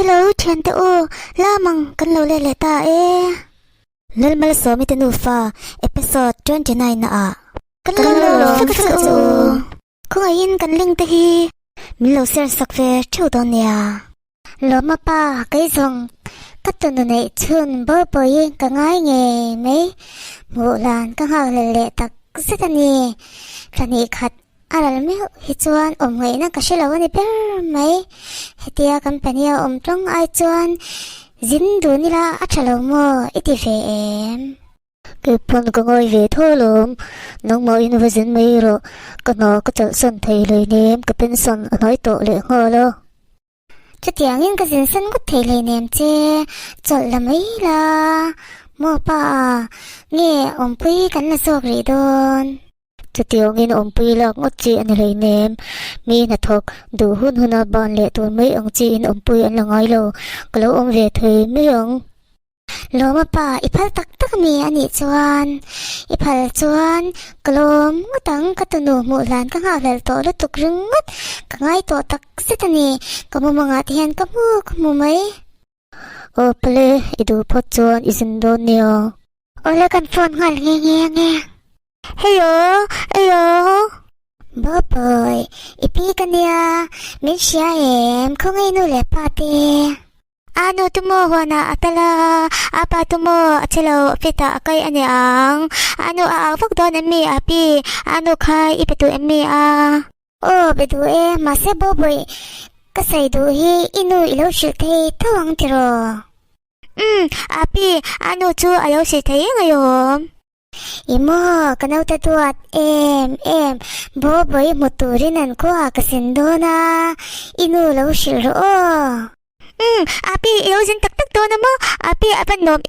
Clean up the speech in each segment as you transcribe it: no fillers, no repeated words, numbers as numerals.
Hello, Chen te o. Lamang kan lo le ta e. Lalmal so mi te nu fa episode 29 na a. Kan lo fix o. Kung ayin kan ling te hi. Mi lo ser sak ve chu don ya. Lo ma pa kai zong. Kat tu nu nei chun bo bo yin ka ngai nge mai. Mu lan ka ha le tak se ta ni. Ka ni khat aral mi hi chuan ngai na ka shela wani per mai. Hetia company trong ai chuan zin du ni la a thalo mo iti ve em. Cái phần của ngôi về thôi lắm, nông mọi in với dân mấy rồi, cái nó có chợ sân thầy lời ném, cái bên sân nói tội lệ ngờ lo. Cho tiếng in cái dân sân có thầy lời ném chứ, chợ là mấy là, mua pa, nghe ông quý cắn là sọc rì đồn. Cho tiếng in ông quý là ngót chị anh lời ném, mi là thuộc đủ hun à bọn lệ tụi mấy ông chị in ông quý anh là ngói lô, cái lâu ông về thầy mấy ông. Lo ma pa ipal tak mi ani chuan ipal chuan kalom ngutang katunu mu lan ka nga lal to lu tuk ringot ka ngai to tak sitani kamu mga tihan kamu mai o ple idu pot chuan isindo niyo ola kan phone ngal nge hello boy ipi kania min sia em không ai nu le pa te. Ano tumo wana atala apa tumo achelo pita akai anyang ano afak don emi api ano khai ipetu emi a o bedu e mase boboy kasai du hi inu ilo shite tawang tiro api ano chu ayo shite ngayom imo kanaw tatuat em boboy muturinan ko akasindo na inu lo shiro api iusin tak to na mo api apan nom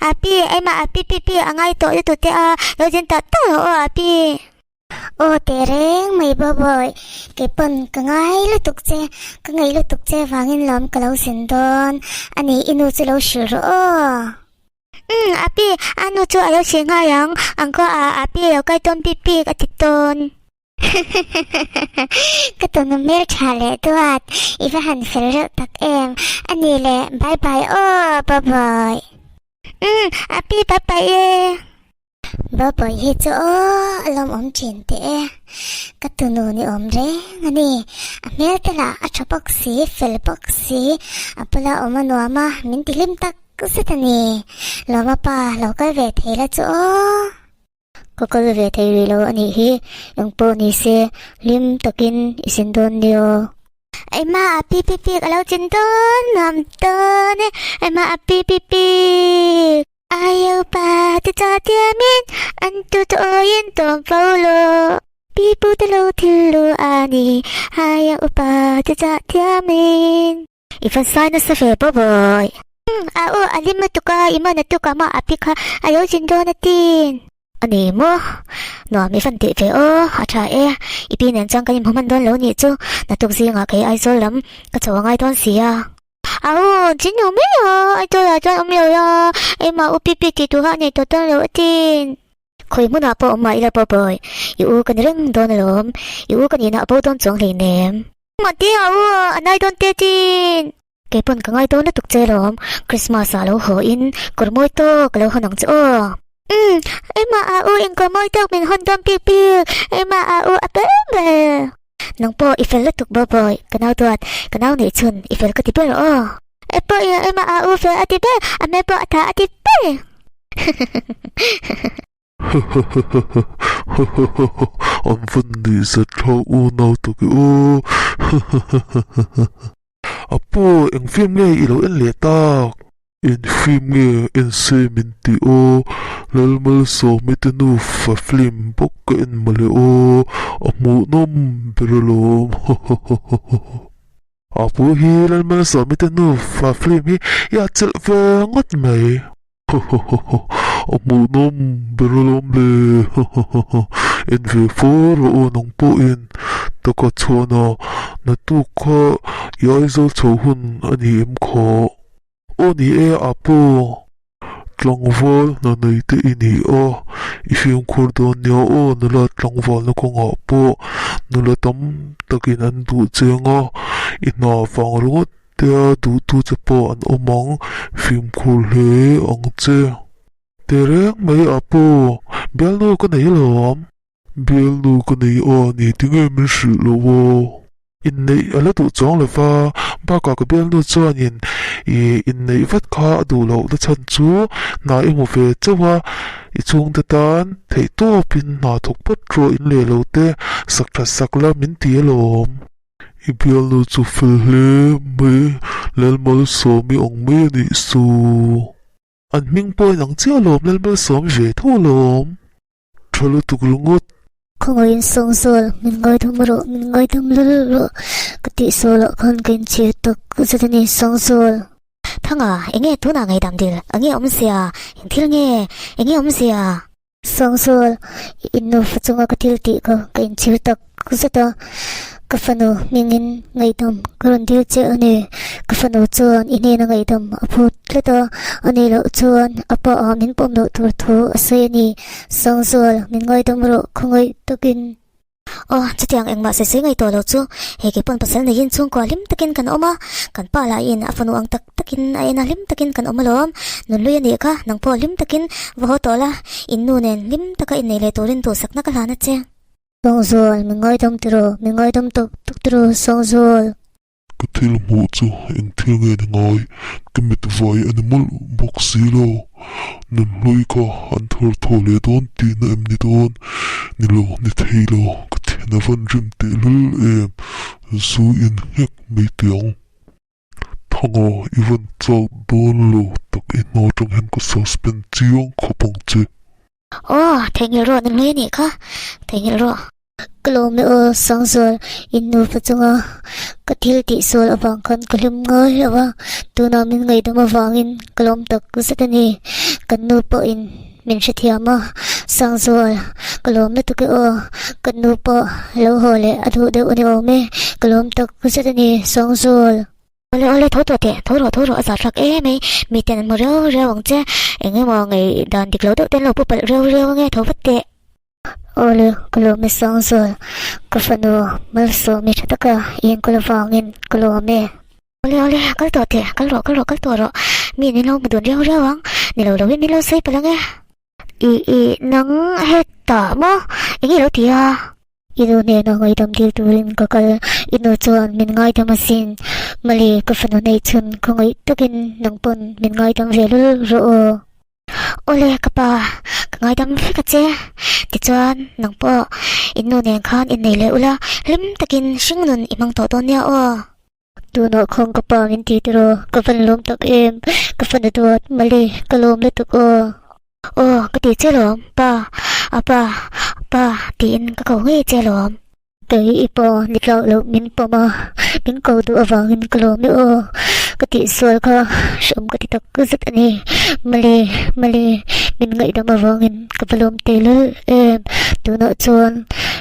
api ay ma api pipi angay to ito te iusin tak o api o tereng may baboy kipon kangay lutuk che vangin lom kalaw sindon ani inusilaw shiro api ano to ayaw singayang angko api ayaw kay ton pipi katiton Katong mer chale tuat ifahan felro tak em anile bye bye bye bye api papa e baboy hito alam chinte katunu ni omre ngani amel tala achapoksi felpoksi apala omanwama mintilim tak kusitani loma pa lokal ve thela cho Kakal về thầy lo ani hi yung po ni se lim takin isindon niyo. Ay ma api pipi alaw cindon nam ton ay ma api pipi ayaw pa titatiamin ang tutuoyin tong paulo pipu tilo ani ayaw pa titatiamin ifansay na sa febo boy. Alim mo tuka ima na tuka ma api ka ayaw cindon natin. Ani mo no mi fan ti ve acha ipi nen chang kanim human don lo ni chu na tuk zi nga kai ai zo lam ka chawa ngai don sia jinu me ai to ya cha om yo ya ma upi pi ti tu ha nei to ton lo tin khoi mu na po ma ila po boy yu kan reng don lom yu kan ina po don chong le nem ma ti anai don te tin kepon ka ngai don na tuk che lom Christmas alo ho in kormoi to kalo hanang cho Ema yung kamoy tag min hondom pipi. Ema apel. Nang po ifel tuk boboy. Kanaw tuat. Kanaw ni chun. Ifel ka tipel Epo ema fel atipe. Ame po ata atipe. Ang fundi sa chow unaw tuki Apo, ang film niya ilaw ang letak. In film nga in seminti lalmal so mitinu fa film bokka in mali amu nom berolom apo hi lalmal so mitinu fa film hi ya cel vangot may amu nom berolom le in v4 nang po in takachona natuka ya izal chawhun ani ko Oni apo tlangval na naite ini ifiyong kordon niya nala tlangval na kong apo nala tam takin andu nga ina fangrungot tia tu cha po an omang phim khul hle ang che terek mai apo bel nu ko nei lom bel nu ko nei o ni tinge min shi lo wo in nei ala tu chong le fa ba ka ko bel nu chuan in nei vat kha du lo da chan chu na i mu ve chawa i chung ta tan thei to pin na thok pat ro in le lo te sak tha sak la min ti lom i bel nu chu fel hle me lel mal so mi ong me ni su an ming poi nang chia lom lel mal som ve tho lom thalo tuk lungot Khongoi song sol min ngoi thum lu kati sol khon kin chi tok kuzatani song sol thanga enge tu na ngai dam dil ange omsia thil nge enge omsia song sol inno fachunga katil ti ko kin chi tok kuzata kafano mingin ngai dam karon dil che ane kafano chuan ine na ngai dam aphut leta ane lo chuan apa min pom no tur thu aseni song sol min ngoi dam ro khongoi tokin chutiang engma se ngai to lo chu he ke pon pasal na yin chung ko lim takin kan oma kan pa la in afanu ang takin ai na lim takin kan oma lom nun lu yani ka nang po lim takin wo to la in nu nen lim taka in nei le torin to sakna ka lana che song sol min ngoi dam tok tro song sol ka thil mu chu in thil nge na ngai kamit vai animal box zero nun lui ka an thor thole don ti na em ni don ni lo ni thailo ka thena van rim te lul em zu in hek mi tiang thanga even chal don lo tak in no tang hen ko suspend chiang khopang che thengil ro nan lui ni ka thengil ro Kalome song sol inu pachunga kathil ti sol awang kan kalum ngai awa tuna min ngai dama wangin kalom tak kusatani kanu po in min shathiama song sol kalom na tuke kanu po lo hole adu de uni ome kalom tak kusatani song sol ole thoro asa thak me mi ten mo reo wang che enge mo ngai dan diklo do ten lo pu pal reo nge thovatte ole kalome song sol kafano malso mi chataka yen kolavangin kalome ole kal to ro mi ni lo mudun reo wang ni lo mi lo sei palange i nang heta mo ingi lo tia inu ne no ngai dam dil turin kakal inu chuan min ngai dam asin mali kafano nei chun khongai takin nangpon min ngai dam velu ro ole kapa ngai dam fika che ti chuan nangpo inu ne khan in nei le ula lim takin shingnun imang to ton ya tu no khong kapa min ti tro kafan lom tak em kafan dot mali kalom le tuk kati che lom pa tin ka ko nge che lom tei ipo niklau lo min poma min ko du awangin kalom le kati sol ka som kati tak kuzat ani mali min ngai dam awangin kapalom tele em tu no chuan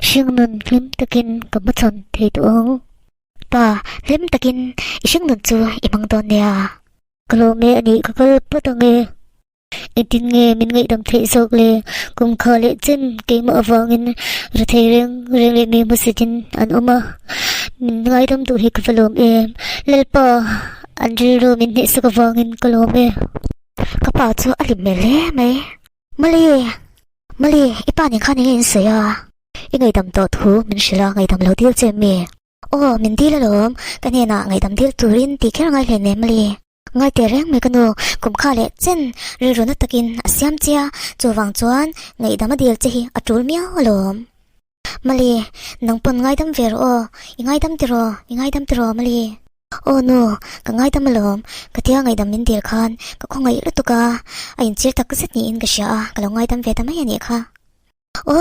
shingnun lim takin kamachan thei tu pa lim takin ishingnun chu imang don ya kalome ani kakal patange itin nge min ngai dam thei sok le kum khale chen ke ma awangin ra thei reng le me musitin an oma min ngai dam tu hi kapalom em lelpa anjiro min ne sakawangin kalome kapa chu alim mele mai mali ipa ni khani in se ya ingai dam to thu min shila ngai dam lo dil che me min dil lom kane na ngai dam dil turin ti kher ngai le ne mali ngai te reng me kanu kum kha le chen ri ro na takin asyam chia chowang chuan ngai dam dil che hi atul mia lom mali nang pon ngai dam ver ingai dam tiro mali no ka ngai dam lom ka tia ngai dam min dir khan ka khongai lutuka ain chir tak sat ni in ka sha ka lo ngai dam ve dam ya ni kha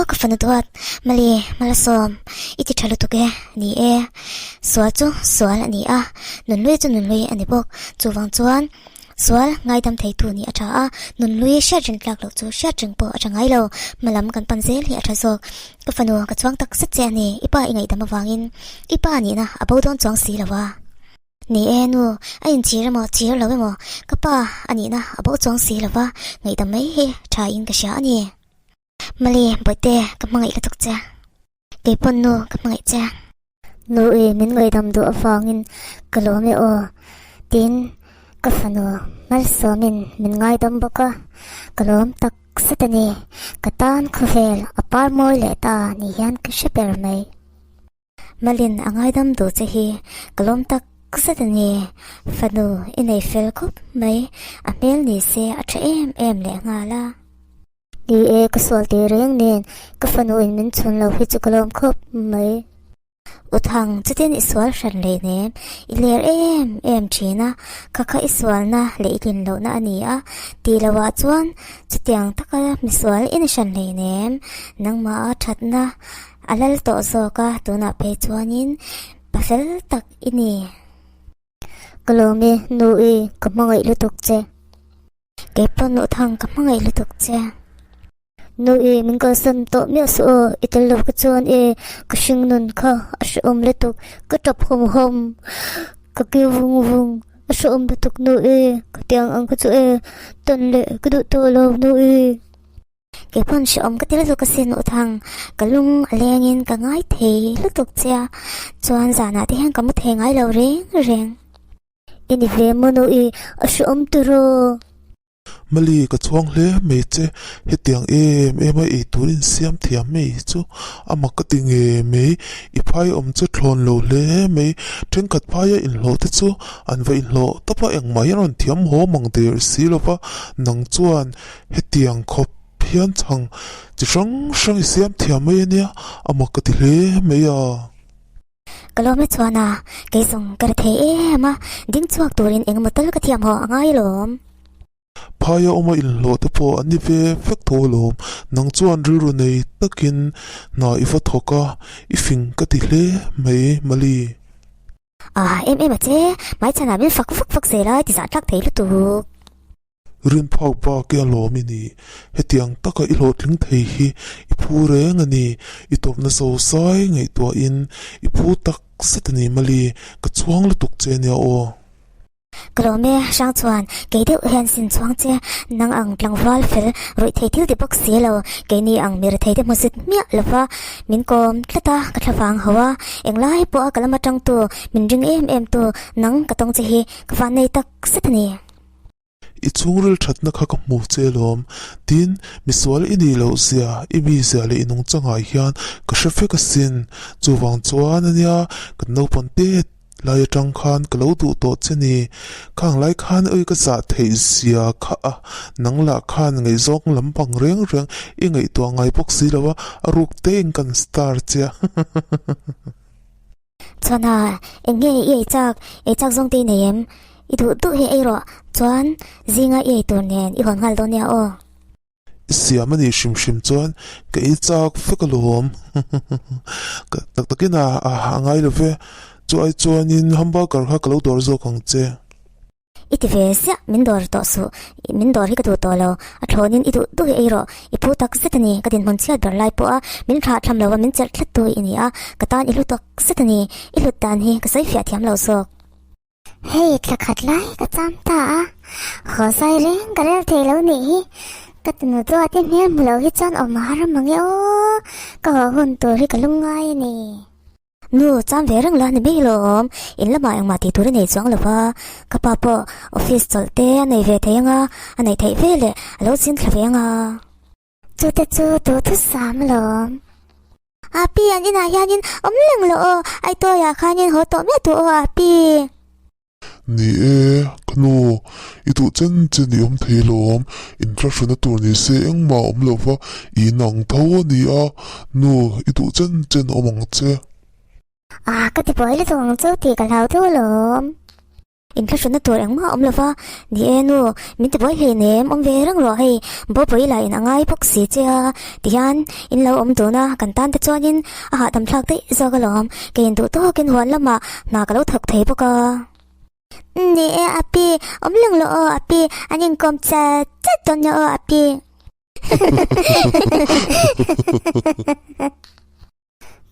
ka fan dot mali malasom iti thalo tuke ni swal ani nun lui ani bok chuwang chuan swal ngai dam thei tu ni atha nun lui sha jin tlak lo chu sha jing po atha ngai lo malam kan panzel hi atha so ka fanu ka chuang tak sat che ni ipa ingai dam awangin ipa ni na abo don chuang si lawa ni nu ain chir lo mo kapa ani na abo chong si lawa ngai dam mai he tha in ka sha ani mali bote ka mangai la tok cha ke pon nu ka mangai cha no min ngai dam do awangin kalome tin ka fanu mal somin min ngai dom boka kalom tak satani katan khovel apar moi le ta ni hian ka sheper mai malin angai dam do che hi kalom tak satani fanu inei fel kop mai amel ni se atra em le nga la ni e ka sol te reng nen ka fanu in min chun lo hi chu kalom khop mai uthang chutin iswal hran le ne iler em china kha iswal na le ikin lo na ani a ti lawa chuan chutiang taka miswal in hran le ne nangma thatna alal to zo ka tuna pe chuanin pafel tak ini kalomi nu e kamangai lutuk che ke pon uthang kamangai lutuk che nu e min ka san to mi so itel lo ka chuan e ka hring nun kha ashom le tuk ka top hom ka ke vung ashom le tuk nu e ka tiang ang ka chu e ton le ka du to lo nu e ke pon shom ka tel lo ka sin uthang kalung alengin ka ngai thei lu tuk cha chuan zana ti hang ka mu thei ngai lo reng ini ve mo nu e ashom tu ro mali ka chuang hle me che hetiang em e turin siam thiam me chu ama ka ting me I phai om chu thlon lo hle me then kat phai in lo te chu an va in lo tapa eng mai ron thiam ho mang der silova nang chuan hetiang khop hian chang chi sang siam thiam me nia ama ka ti hle me ya kalome chuana ke song kar the ema ding chuak turin eng motal ka thiam ho angai lom phaya oma in lo te po ani ve fek tholom nang chuan ru nei takin na ifa thoka ifing ka ti hle mai mali em che mai chana min fak se lai ti za thak thei lu tu rin phau pa ke lo mi ni hetiang taka I lo tling thei hi I phu reng ani I top na so sai ngai to in I phu tak satani mali ka chuang lu tuk che nia o kalome sang chuan ke deuh hian sin chuang che nang ang tlangwal fel roi thei thil ti bok se lo ke ni ang mir thei de musit mia lova min kom tlata ka thawang hawa englai po a kalama tang tu min ring em tu nang ka tong che hi ka van nei tak satani I chungril thatna kha ka mu che lom tin miswal ini lo sia I mi sia le inung changai hian ka hrefe ka sin chuwang chuan ania ka no ponte lai tang khan ka lo du to cheni khang lai khan oi ka za thei sia kha nang la khan ngai zok lampang reng I ngai to ngai bok si lawa aruk te in kan star chia chana enge e chak zong te nem I du he e ro chuan zinga e tur nen I hon hal do nia o siamani shim chuan ka I chak fekalom ka takina a ngai lo ve chu ai chuanin hamburger kha kalo dor zo khang che iti ve sia min dor to su min dor hi ka tu to lo a thonin I du he e ro I pu tak setani ka din mon chia dor lai po a min tha tham lo wa min chal thlat tu ini a ka tan I lu tak setani I lu tan hi ka sai fia thiam lo so hey thakhat lai ka cham ta kho sai reng ka rel thei lo ni ka tunu to ati hmel mulo hi chan o mar mangi o ka hun tur hi ka lungai ni nu cham ve rang la ni be lom in lama ang mati tur nei chuang lova ka pa po office cholte nei ve theinga anei thei ve le alo chin thlenga chu te chu tu thu sam lom api anin a hianin omleng lo ai to ya khanin ho to me tu o api ni kanu itu chen ni thei lom inflation tur ni se eng ma lova I nang tho ni a nu itu chen omang che ka ti poi le tong chu ti ka lau thu lom inflation tur eng ma lova ni nu min ti poi he nem ve rang ro hei bo poi la in angai pok si che tian in lo tu na kan tan te chuanin a tam thak te zo ga lom ke in tu to ken hwan lama na ka lo thak thei poka ni api omleng lo api anin kom cha ton yo api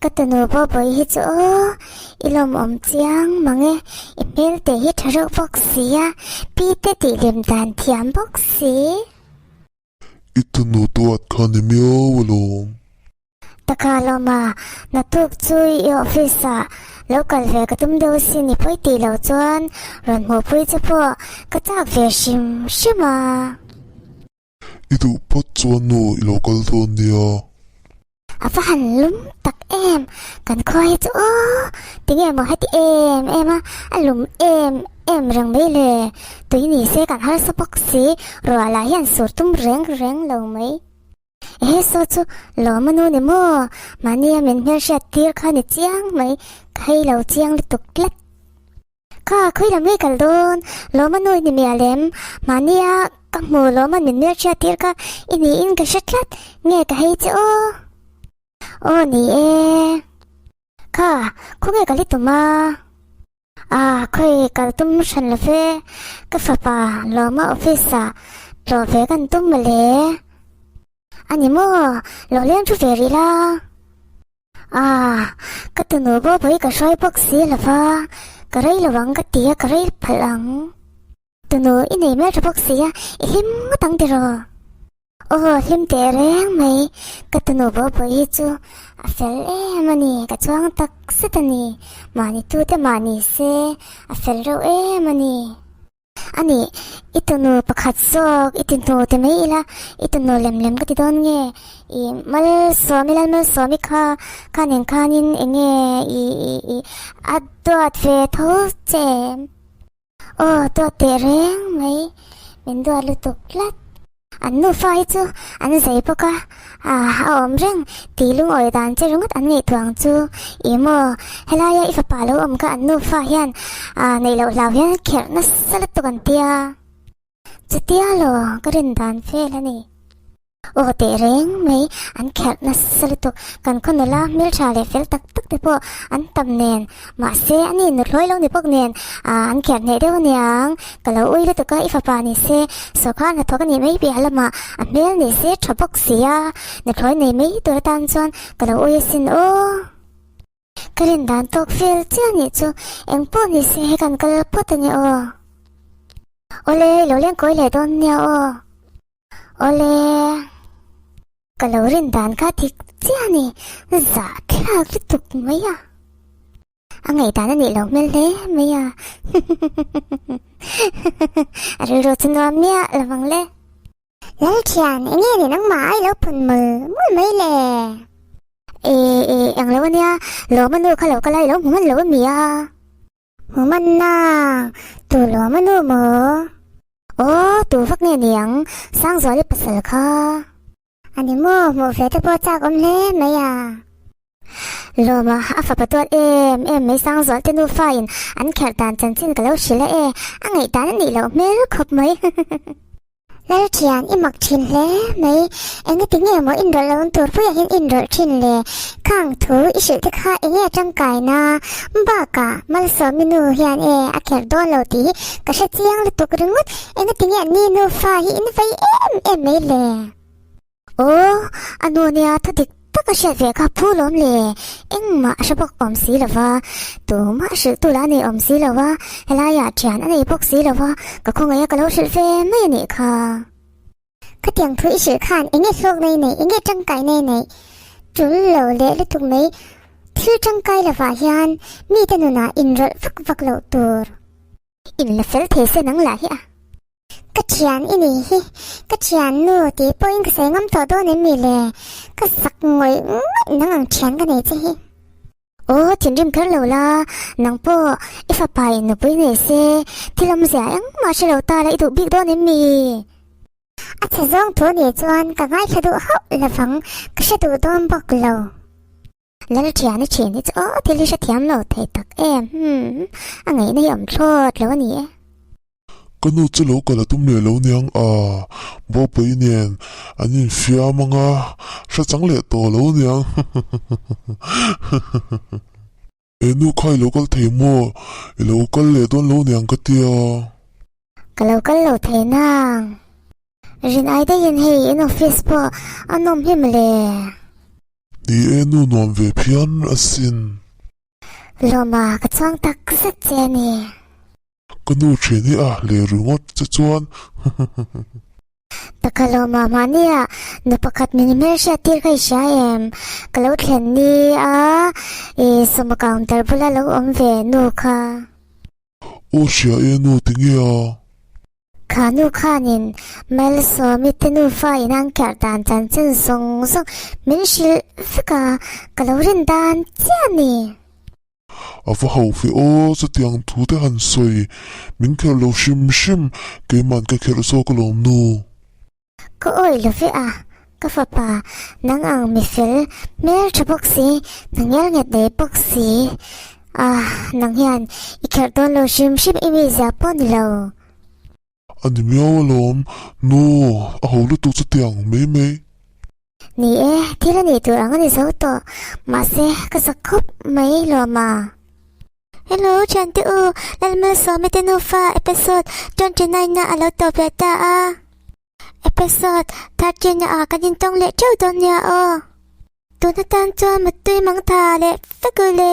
katano bo boy hi chu ilom chiang mange email te hi tharo box sia pi te ti lim dan thiam box si itu nu to at khan myo lom ตะคาลมานาทุกจุยออฟฟิศอะแล้วกันเวกตุ้มเดียวสินี่พ่อยตีเหล่าจวนรอนหัวพ่อยจะพ่อกระจากเวชิมใช่ไหม Itu pot chuan no i local thon nia. อาฟหันลุ่มตักกันคอยจะโอ้ติงมาให้ติอะอันลุ่มเรื่องไม่เลยตัวนี้เสกันหาสปอกซีรัวลายันสูดตุ้มเร่งเราไหมโซจูหล่อมนุษย์เนี่ยมั่วมันเนี่ยมันเชื่อตีร์ข้าเนี่ยเจียงไหมใครเราเจียงเลยตกเล็ดข้าคุยเราไม่กันโดนหล่อมนุษย์เนี่ยมีอะไรมันเนี่ยกับหมูหล่อมันเนี่ยเชื่อตีร์ข้าอินนี่ก็ชัดลัดเงี้ยก็ให้เจ้าโอ้นี่ข้าคุยกันลิตุมาคุยกันตุ้มฉันละเฟก็ฟ้าป่าหล่อมาออฟฟิศอะรอเฟกันตุ้มมาเลยอันนี้มั่วเราเลี้ยงทุเฟรีล่ะก็ตัวหนูบ่ไปก็ช่วยพวกเสียละฟ้าก็ไรระวังก็เตี้ยก็ไรพลังตัวหนูอินนี่แม่จะพวกเสียหิมก็ตั้งเดียวโอ้หิมเตะแรงไหมก็ตัวหนูบ่ไปจูเฟลมันนี่ก็ช่วงตักสุดนี่มันนี่ตัวแต่มันนี่เสเฟลเรามันนี่อันนี้อีตัวหนูประคัดซอกอีตัวหนูแต่ไม่ละอีตัวหนูเล็มก็ติดโดนเงี้ยอีมัลสวมิข้านินเงี้ยอีอัดตัวเฟทูเจมโอ้ตัวเตะแรงไหมเป็นตัวลุตุกลัดอันนู้ไฟจูอันใจปะกะอมเร่งตีลุงอ่อยดานเจรุงอันนี้ทวงจูอีโมเฮลายาอีฟ้าป่าลูกก็อันนู้ไฟยันในเรายันเขียนนัสสลัดตุกันเตียจะเตียโลก็เดินดานเฟลนี่โอ้เตะเร่งไหมอันเขียนนัสสลัดตุกันคนละมิลชาเลเฟลตักเดปอันตำเนียนมาเซอันนี้นึกร้อยลงในพวกเนียนอันเขียนในเดียวเนี่ยก็เราอุ้ยแล้วตัวก็อีฟ้าป่านี่เซสุขานทว่ากันนี่ไม่เบียละมาอันเมลนี่เซชอบพวกเสียนึกร้อยในไม่ตัวตันจวนก็เราอุ้ยสินโอ้ก็เล่นดานตกเฟลเจ้านี่จูเอ็งพูดนี่เซกันก็พูดตัวเนี่ยโอเล่เราเลี้ยงก้อยเลยตอนเนี่ยโอเล่ก็เราเล่นดานข้าทิกเจ้านี่จะคลากลิตุกไหมอันไงดานนี่เราไม่เล่ไหมรู้จักน้ำเนี่ยระวังเล่แล้วเชียนเงี้ยนี่นังหมาไอ้แล้วปุ่นมือมันไม่เล่อย่างแล้วเนี่ยเรามันดูเขาเราก็ไล่แล้วมันเราไม่มีหัวมันน่ะตัวเรามันดูหมอโอ้ตัวฟักเนี่ยเนียงสร้างสวนที่ปัสสาวะค่ะอันนี้มั่วเฟตพอจากอมเล่ไหมโลมาฟ้าประตูไม่สร้างสวนจะนูไฟอันแค่ดานจันทร์ก็แล้วชิลเอันไงดานนี่เราไม่รู้ครบไหมแล้วเทียนอิมักชินเลยไหมเอ็งติงเงี้ยมอินโดแล้วตัวผู้ใหญ่เห็นอินโดชินเลยข้างถูอิสุที่ข้าเอ็งเงี้ยจังไก่นะบ้ากะมาลสอมินูเฮียนอาแคร์โดนเราตีก็เสียงเลยตัวกระงดเอ็งติงเงี้ยนี่นูไฟอินไฟไม่เลยโอ้อันนู้นเนี่ยถ้าดิถ้าก็เสียเวก้าพูดล้มเลยเอ็งมาชอบอมสีหรอวะตัวมาสืบตัวละนี่อมสีหรอวะเฮลายาเทียนอันนี้พวกสีหรอวะก็คงไงก็เราสืบเฟไม่นี่ค่ะก็เตียงทุยสืบขานเอ็งเงี้ยโชคในไหนเอ็งเงี้ยจังไก่ในไหนจุลเหล่าเละเลยถูกไหมที่จังไก่ละวะยันมีแต่หนูน่ะอินรถฟักเหล่าตัวอินละเฟลเทเสนังหลายก็เชียนอินี่ก็เชียนนู่ตีปอยก็ใส่งำตัวโดนนี่มีเลยก็สักงวยนั่งเชียนกันนี่จีโอ้ถึงริมเคลื่อนละนังโปอีฟ้าไปหนูไปไหนเซ่ที่ลำเสียงมาเฉลวตาเลยถูกบิ๊กโดนนี่มีอาจจะจ้องตัวนี่จวนก็ง่ายแค่ดูเขาละฟังก็แค่ดูโดนบอกเราแล้วเชียนนี่เชียนนี่จะที่ลิชเทียมเราไทยตักอันไหนนี่ยอมโทษแล้ววันนี้ก็นู่นจะรู้กันแล้วตุ้มเนี่ยแล้วเนี่ยบ่ไปเนี่ยอันนี้เฟียมังฉันจังเลยตัวแล้วเนี่ยนู่นใครแล้วก็เทมัวแล้วก็เลยต้นแล้วเนี่ยก็เดียวก็แล้วก็เราเทนังรินไอได้ยินเฮอินออฟฟิศปะอันนมหิมเลยดีนู่นนอนเวพิอันสินโลมาก็ช่างตักสัจเจนี่ก็นู่นเชนี่เลยรู้งดจะจวนตะ kaloma mania napakat minimer siya tirkay siya kalau tlen ni suma counter pula lo omve nu ka ô xia e nu tingi à kanu kanin mel so mitenu fa inang kyar dan chan chen song song min shil fika kalau rin dan chiani à và hậu phi ô sẽ tiếng thu thế hàn soi mình kêu lâu sim sim cái màn cái kêu số cái lồng nu ko oi lo fi ka fa pa nang ang mi fil mer chaboxi nang yal nget de boxi nang hian ikher don lo shim shim imi za pon lo anh miao lom nu à hậu lúc tu sẽ tiếng mấy mấy ni thila ni tu ang ni so to ma se ka sakop mai lo ma hello chan tu lalma so metenu fa episode 29 na alo to beta episode 30 na kanin tong le chau don ya tu na tan cho matui mang tha le fakule